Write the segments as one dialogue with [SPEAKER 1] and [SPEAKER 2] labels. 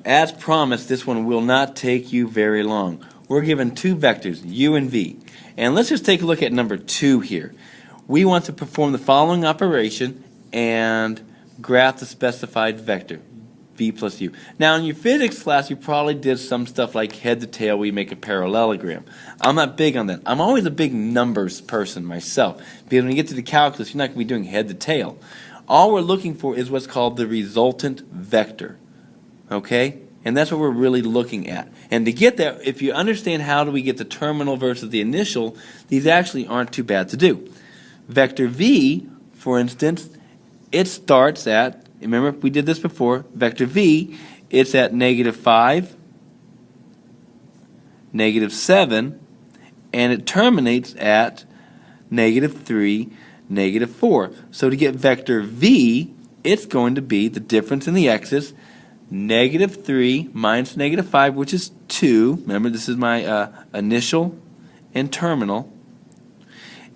[SPEAKER 1] as promised, this one will not take you very long. We're given two vectors, u and v. And let's just take a look at number 2 here. We want to perform the following operation and graph the specified vector, v plus u. Now, in your physics class, you probably did some stuff like head to tail where you make a parallelogram. I'm not big on that. I'm always a big numbers person myself, because when you get to the calculus, you're not going to be doing head to tail. All we're looking for is what's called the resultant vector. Okay? And that's what we're really looking at. And to get there, if you understand how do we get the terminal versus the initial, these actually aren't too bad to do. Vector v, for instance, it starts at, remember we did this before, vector v, it's at -5, -7, and it terminates at -3, -4. So to get vector v, it's going to be the difference in the x's, -3 minus -5, which is 2. Remember, this is my initial and terminal.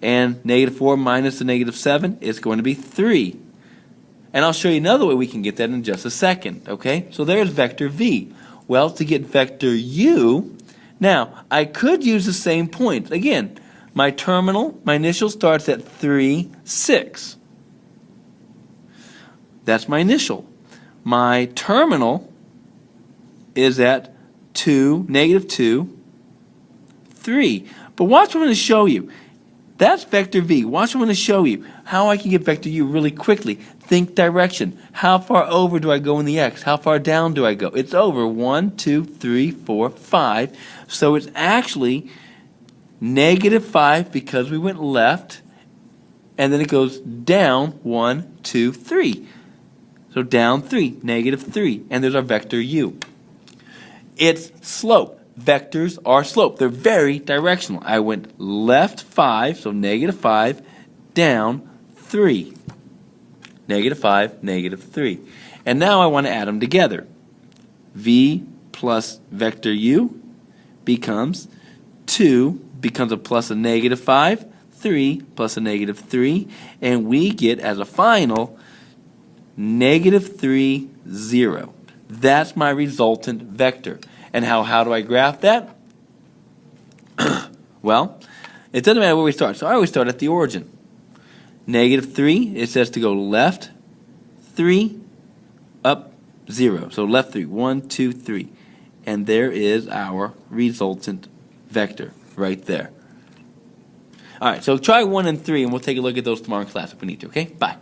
[SPEAKER 1] And -4 minus the -7 is going to be 3. And I'll show you another way we can get that in just a second. Okay? So there's vector v. Well, to get vector u, now, I could use the same point. Again, my terminal, my initial starts at 3, 6. That's my initial. My terminal is at -2, 3. But watch what I'm going to show you. That's vector v. Watch what I'm going to show you. How I can get vector u really quickly. Think direction. How far over do I go in the x? How far down do I go? It's over 1, 2, 3, 4, 5. So it's actually -5 because we went left. And then it goes down 1, 2, 3. So down 3, -3, and there's our vector u. It's slope. Vectors are slope. They're very directional. I went left 5, so -5, down 3. -5, -3. And now I want to add them together. V plus vector u becomes 2, becomes a plus a -5, 3 plus a -3, and we get as a final -3, 0. That's my resultant vector. And how do I graph that? Well, it doesn't matter where we start. So I always start at the origin. -3, it says to go left 3, up 0. So left 3, 1, 2, 3. And there is our resultant vector right there. All right, so try 1 and 3, and we'll take a look at those tomorrow in class if we need to, okay? Bye.